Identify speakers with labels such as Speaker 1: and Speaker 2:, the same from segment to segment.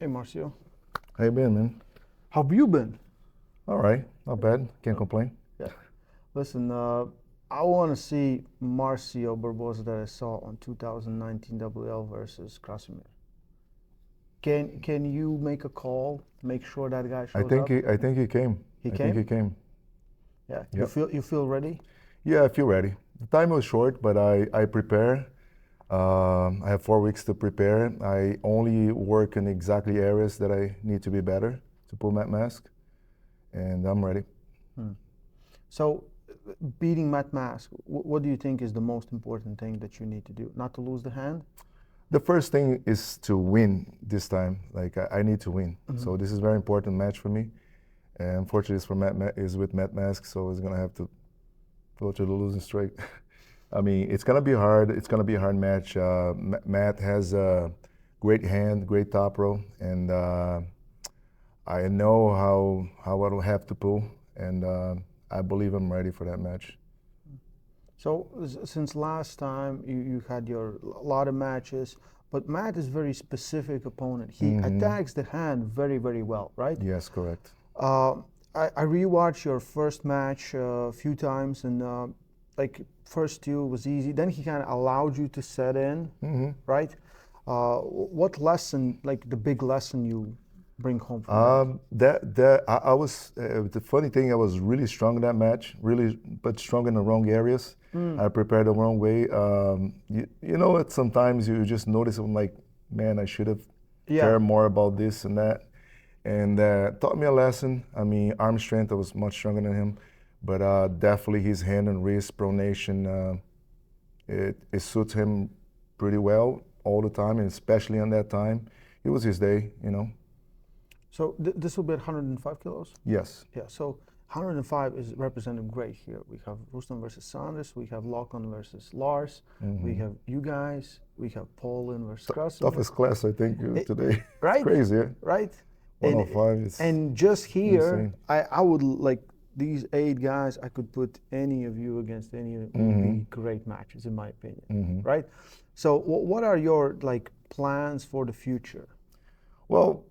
Speaker 1: Hey, Marcio.
Speaker 2: How you been, man?
Speaker 1: How have you been?
Speaker 2: All right, not bad. Can't complain.
Speaker 1: Yeah. Listen, I want to see Marcio Barboza that I saw on 2019 WL versus Krasimir. Can you make a call, make sure that guy
Speaker 2: I
Speaker 1: shows
Speaker 2: think
Speaker 1: up?
Speaker 2: he, I think he came.
Speaker 1: He
Speaker 2: I think he
Speaker 1: came?
Speaker 2: came.
Speaker 1: Yeah.
Speaker 2: Yep.
Speaker 1: You feel ready?
Speaker 2: Yeah, I feel ready. The time was short, but I prepare. I have 4 weeks to prepare. I only work in exactly areas that I need to be better to pull that mask, and I'm ready.
Speaker 1: So, beating Matt Mask, what do you think is the most important thing that you need to do? Not to lose the hand?
Speaker 2: The first thing is to win this time. Like I need to win. So this is a very important match for me. And unfortunately, it's for is with Matt Mask, so he's gonna have to go to the losing streak. I mean, it's gonna be hard. It's gonna be a hard match. Matt has a great hand, great top row, and I know how I'll have to pull, and I believe I'm ready for that match.
Speaker 1: So since last time you had your lot of matches, but Matt is a very specific opponent. He attacks the hand very, very well, right?
Speaker 2: Yes, correct.
Speaker 1: I rewatched your first match a few times, and like first two was easy. Then he kind of allowed you to set in, right? What lesson, like the big lesson you bring home from
Speaker 2: I was the funny thing. I was really strong in that match, really, but strong in the wrong areas. I prepared the wrong way. You know what? Sometimes you just notice, I'm like, man, I should have cared more about this and that, and taught me a lesson. I mean, arm strength, I was much stronger than him, but definitely his hand and wrist pronation, it suits him pretty well all the time, and especially on that time, it was his day, you know.
Speaker 1: So this will be at 105 kilos?
Speaker 2: Yes.
Speaker 1: Yeah, so 105 is represented great here. We have Rustam versus Sanders, we have Lachlan versus Lars, we have you guys, we have Poland versus Krasimir.
Speaker 2: Toughest class, I think, today.
Speaker 1: Right?
Speaker 2: It's crazy, yeah?
Speaker 1: Right?
Speaker 2: 105 is
Speaker 1: And just here,
Speaker 2: insane.
Speaker 1: I would like these 8 guys, I could put any of you against any of them. Would be great matches, in my opinion. Right? So what are your like plans for the future?
Speaker 2: Well,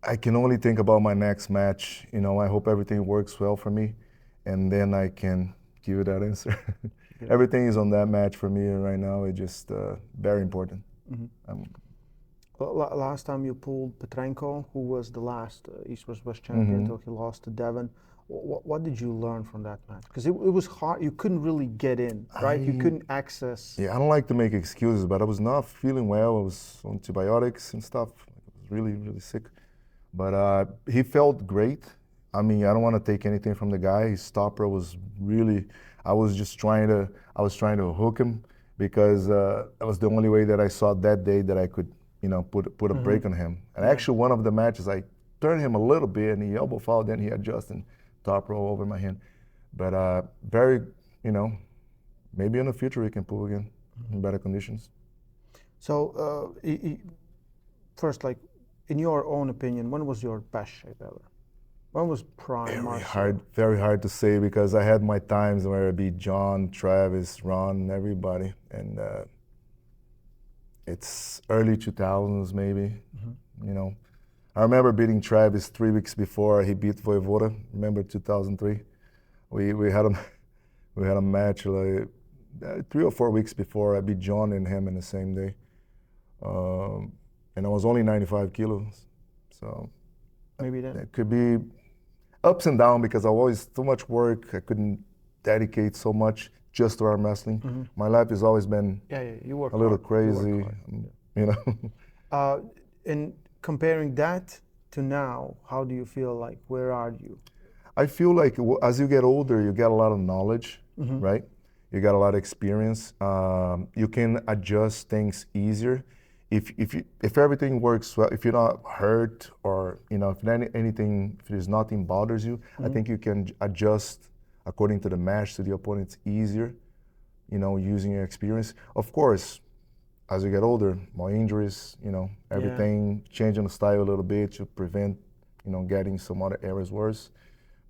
Speaker 2: I can only think about my next match. You know, I hope everything works well for me, and then I can give you that answer. Everything is on that match for me right now. It's just very important.
Speaker 1: Last time you pulled Petrenko, who was the last East West champion until he lost to Devon. What did you learn from that match? Because it was hard. You couldn't really get in, right? You couldn't access.
Speaker 2: Yeah, I don't like to make excuses, but I was not feeling well. I was on antibiotics and stuff. I was really, really sick. But he felt great. I mean, I don't want to take anything from the guy. His stopper was really. I was trying to hook him because that was the only way that I saw that day that I could, you know, put a break on him. And actually, one of the matches I turned him a little bit, and he elbow fouled. Then he adjusted top row over my hand. But very, you know, maybe in the future he can pull again in better conditions.
Speaker 1: So first, like, in your own opinion, when was your best shape ever? When was prime Marcio?
Speaker 2: Very hard to say because I had my times where I beat John, Travis, Ron, everybody, and it's early 2000s maybe. You know, I remember beating Travis 3 weeks before he beat Voivoda. Remember 2003? We had a match like 3 or 4 weeks before I beat John and him in the same day. And I was only 95 kilos, so
Speaker 1: maybe then
Speaker 2: it could be ups and downs because I always too much work. I couldn't dedicate so much just to arm wrestling. My life has always been
Speaker 1: you work
Speaker 2: a little
Speaker 1: hard.
Speaker 2: crazy, you know.
Speaker 1: In comparing that to now, how do you feel like? Where are you?
Speaker 2: I feel like as you get older, you get a lot of knowledge, right? You got a lot of experience. You can adjust things easier. If everything works well, if you're not hurt or if there's nothing bothers you, I think you can adjust according to the match to the opponent. It's easier, using your experience. Of course, as you get older, more injuries, everything changing the style a little bit to prevent, getting some other areas worse.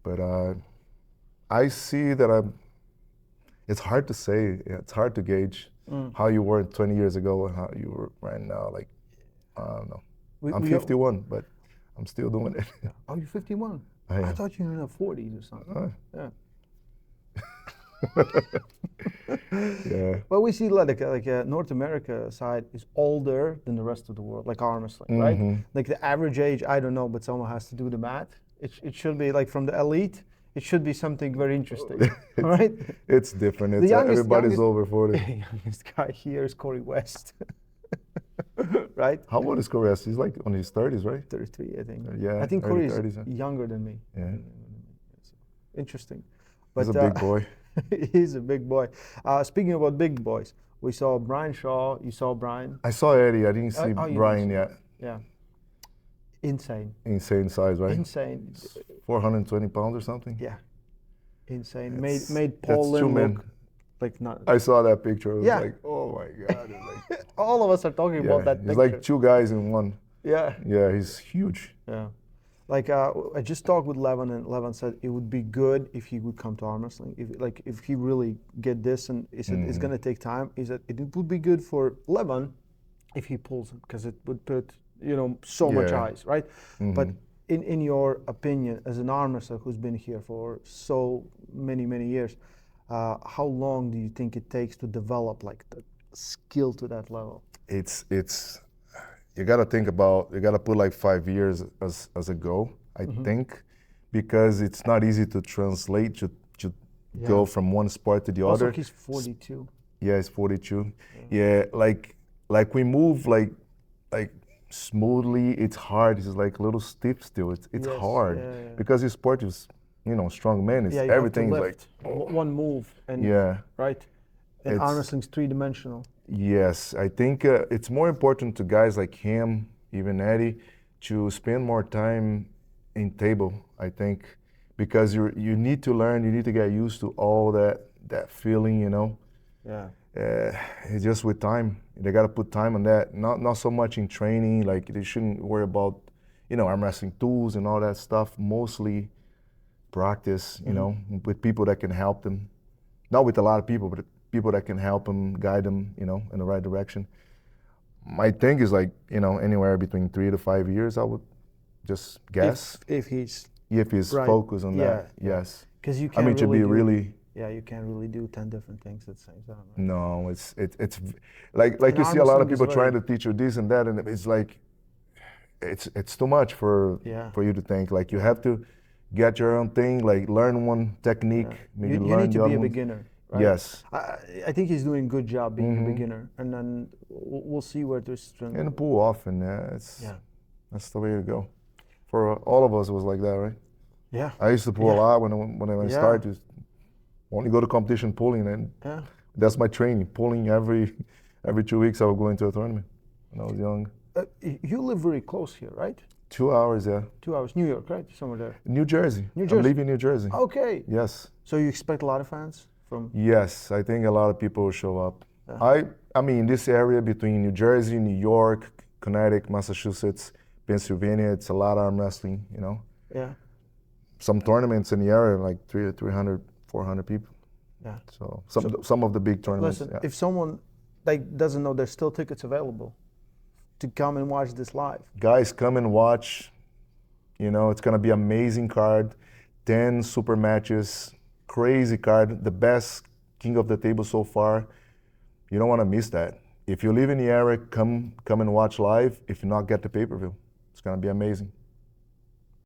Speaker 2: But I see that it's hard to say, it's hard to gauge how you were 20 years ago and how you were right now. Like, I don't know. I'm 51, but I'm still doing it.
Speaker 1: Oh, you're 51?
Speaker 2: I am.
Speaker 1: thought you were in the 40s or something. Yeah.
Speaker 2: Yeah.
Speaker 1: Well, we see like North America side is older than the rest of the world, like arm wrestling, right? Like the average age, I don't know, but someone has to do the math. It should be like from the elite. It should be something very interesting, right?
Speaker 2: It's different.
Speaker 1: The
Speaker 2: It's everybody's
Speaker 1: youngest-
Speaker 2: over 40.
Speaker 1: youngest guy here is Corey West, right?
Speaker 2: How old is Corey? He's like on his 30s, right?
Speaker 1: 33, I think.
Speaker 2: Yeah,
Speaker 1: I think
Speaker 2: early
Speaker 1: Corey is
Speaker 2: 30s, yeah.
Speaker 1: younger than me.
Speaker 2: Yeah.
Speaker 1: Interesting.
Speaker 2: He's a big boy.
Speaker 1: He's a big boy. Speaking about big boys, we saw Brian Shaw. You saw Brian?
Speaker 2: I saw Eddie. I didn't see
Speaker 1: you
Speaker 2: Brian
Speaker 1: didn't
Speaker 2: yet.
Speaker 1: Yeah. Insane.
Speaker 2: Insane size, right?
Speaker 1: Insane.
Speaker 2: 420 pounds or something.
Speaker 1: Yeah. Insane.
Speaker 2: It's-
Speaker 1: Made Paul
Speaker 2: that's two
Speaker 1: Lim
Speaker 2: men.
Speaker 1: look like not.
Speaker 2: I saw that picture. I was
Speaker 1: Yeah.
Speaker 2: like, oh my God. It's like,
Speaker 1: All of us are talking
Speaker 2: yeah,
Speaker 1: about that
Speaker 2: he's
Speaker 1: picture.
Speaker 2: like two guys in one.
Speaker 1: Yeah.
Speaker 2: Yeah, he's huge.
Speaker 1: Yeah. Like I just talked with Levin, and Levin said it would be good if he would come to arm wrestling. If he really get this, and he said it's gonna take time. He said it would be good for Levin if he pulls it, because it would put so much
Speaker 2: Yeah.
Speaker 1: eyes, right? But in your opinion, as an arm wrestler who's been here for so many years, how long do you think it takes to develop like the skill to that level?
Speaker 2: It's you got to think about, you got to put like 5 years as a goal, I think, because it's not easy to translate, to go from one sport to the
Speaker 1: Also,
Speaker 2: other.
Speaker 1: he's 42.
Speaker 2: Yeah, he's 42. Yeah, like we move like smoothly. It's hard. It's like a little stiff still. It's
Speaker 1: Yes,
Speaker 2: hard
Speaker 1: yeah, yeah.
Speaker 2: because his sport is, strong men. It's
Speaker 1: Yeah, you
Speaker 2: everything
Speaker 1: have to
Speaker 2: like
Speaker 1: lift one move, and
Speaker 2: yeah.
Speaker 1: right. And
Speaker 2: It's-
Speaker 1: arm wrestling's three-dimensional.
Speaker 2: Yes, I think it's more important to guys like him, even Eddie, to spend more time in table. I think because you need to learn, you need to get used to all that feeling,
Speaker 1: Yeah.
Speaker 2: It's just with time. They got to put time on that. Not so much in training. Like they shouldn't worry about, arm wrestling tools and all that stuff. Mostly practice, with people that can help them. Not with a lot of people, but people that can help them, guide them, in the right direction. My thing is like, anywhere between 3 to 5 years, I would just guess.
Speaker 1: If he's
Speaker 2: If he's
Speaker 1: right.
Speaker 2: focused on that,
Speaker 1: Yeah.
Speaker 2: yes.
Speaker 1: because you
Speaker 2: I
Speaker 1: can't
Speaker 2: mean, to be
Speaker 1: do-
Speaker 2: really.
Speaker 1: Yeah, you can't really do 10 different things at the same time. Right?
Speaker 2: No, it's like
Speaker 1: And
Speaker 2: you see a lot of
Speaker 1: arm wrestling is
Speaker 2: people trying
Speaker 1: very-
Speaker 2: to teach you this and that, and it's like it's too much for
Speaker 1: Yeah.
Speaker 2: you to think. Like you have to get your own thing, like learn one technique, maybe
Speaker 1: You
Speaker 2: learn
Speaker 1: need
Speaker 2: the
Speaker 1: to be
Speaker 2: other
Speaker 1: a
Speaker 2: ones.
Speaker 1: beginner. Right?
Speaker 2: Yes,
Speaker 1: I think he's doing a good job being a beginner, and then we'll see where there's.
Speaker 2: and pull off, and
Speaker 1: Yeah.
Speaker 2: that's the way to go. For all of us, it was like that, right?
Speaker 1: Yeah.
Speaker 2: I used to pull a lot when I
Speaker 1: Yeah.
Speaker 2: started. Just only go to competition pulling, and
Speaker 1: Yeah.
Speaker 2: that's my training. Pulling every 2 weeks, I would go into a tournament when I was young.
Speaker 1: You live very close here, right?
Speaker 2: 2 hours, yeah.
Speaker 1: 2 hours, New York, right? Somewhere there.
Speaker 2: New Jersey.
Speaker 1: New
Speaker 2: I'm
Speaker 1: Jersey.
Speaker 2: leaving New Jersey.
Speaker 1: Okay.
Speaker 2: Yes.
Speaker 1: So you expect a lot of fans from?
Speaker 2: Yes, I think a lot of people will show up.
Speaker 1: Yeah.
Speaker 2: I mean, this area between New Jersey, New York, Connecticut, Massachusetts, Pennsylvania, it's a lot of arm wrestling,
Speaker 1: Yeah.
Speaker 2: Some tournaments in the area, like 300, 400 people.
Speaker 1: Yeah.
Speaker 2: So some of the big tournaments.
Speaker 1: Listen,
Speaker 2: yeah.
Speaker 1: if someone doesn't know, there's still tickets available to come and watch this live.
Speaker 2: Guys, come and watch. It's going to be amazing card. 10 super matches, crazy card, the best king of the table so far. You don't want to miss that. If you live in the area, come and watch live. If not, get the pay-per-view. It's going to be amazing.